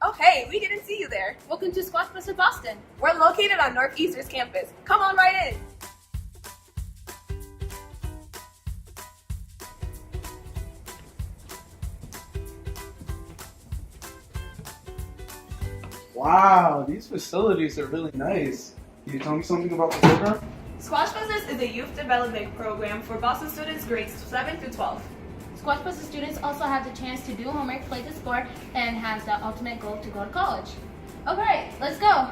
Oh hey, we didn't see you there. Welcome to SquashBusters Boston. We're located on Northeastern's campus. Come on right in. Wow, these facilities are really nice. Can you tell me something about the program? SquashBusters is a youth development program for Boston students grades 7 through 12. SquashBusters students also have the chance to do homework, play the sport, and has the ultimate goal to go to college. Okay, let's go.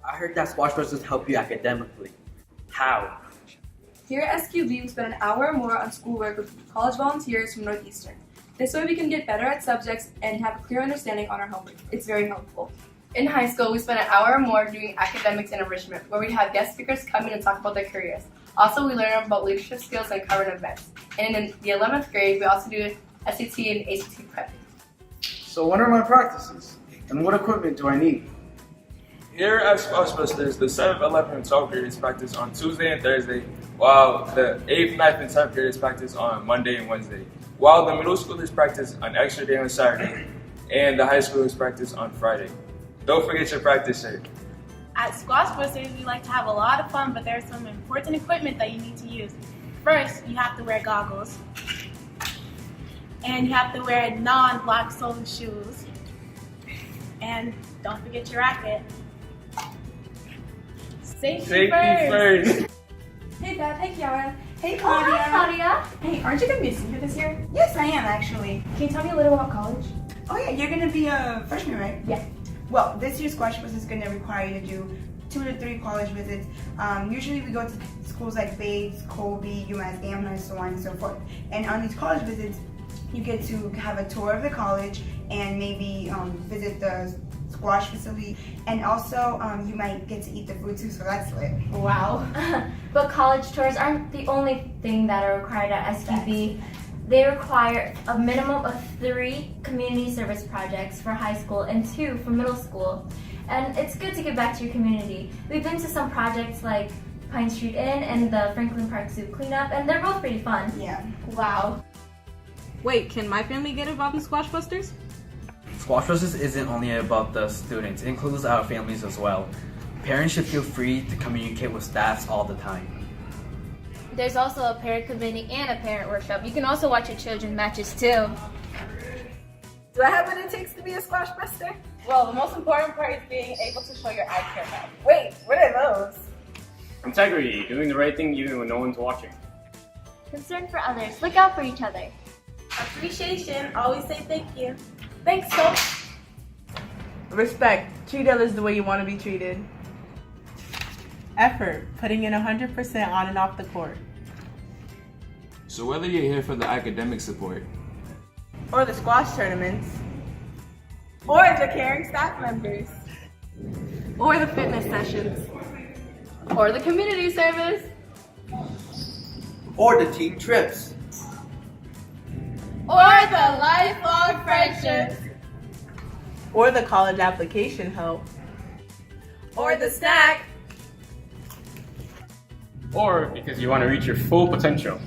I heard that SquashBusters help you academically. How? Here at SQB, we spend an hour or more on schoolwork with college volunteers from Northeastern. This way we can get better at subjects and have a clear understanding on our homework. It's very helpful. In high school, we spend an hour or more doing academics and enrichment, where we have guest speakers come in and talk about their careers. Also, we learn about leadership skills and current events. And in the 11th grade, we also do SAT and ACT prep. So when are my practices? And what equipment do I need? Here at SquashBusters, the 7th, 11th, and 12th grades practice on Tuesday and Thursday, while the 8th, 9th, and 10th grades practice on Monday and Wednesday, while the middle schoolers practice on extra day on Saturday, and the high schoolers practice on Friday. Don't forget your practice shirt. At SquashBusters, we like to have a lot of fun, but there's some important equipment that you need to use. First, you have to wear goggles. And you have to wear non-black sole shoes. And don't forget your racket. Safety first. Hey Beth, hey Kiara. Hey Oh, Claudia. hi, Claudia. Hey, aren't you gonna be a senior this year? Yes, I am actually. Can you tell me a little about college? Oh yeah, you're gonna be a freshman, right? Yeah. Well, this year's SquashBusters is gonna require you to do 2 to 3 college visits. Usually we go to schools like Bates, Colby, UMass Amherst, so on and so forth. And on these college visits, you get to have a tour of the college and maybe visit the squash facility. And also, you might get to eat the food too, so that's lit. Wow. But college tours aren't the only thing that are required at SQB. They require a minimum of 3 community service projects for high school and 2 for middle school. And it's good to give back to your community. We've been to some projects like Pine Street Inn and the Franklin Park Zoo cleanup, and they're both pretty fun. Yeah. Wow. Wait, can my family get involved in SquashBusters? SquashBusters isn't only about the students, it includes our families as well. Parents should feel free to communicate with staffs all the time. There's also a parent committee and a parent workshop. You can also watch your children's matches too. Do I have what it takes to be a SquashBuster? Well, the most important part is being able to show your eye care badge. Wait, what are those? Integrity, doing the right thing even when no one's watching. Concern for others. Look out for each other. Appreciation, always say thank you. Thanks, Coach. Respect, treat others the way you want to be treated. Effort, putting in 100% on and off the court. So whether you're here for the academic support, Or the squash tournaments. Or the caring staff members. Or the fitness sessions. Or the community service. Or the team trips. Or the lifelong friendships. Or the college application help. Or the snack. Or because you want to reach your full potential.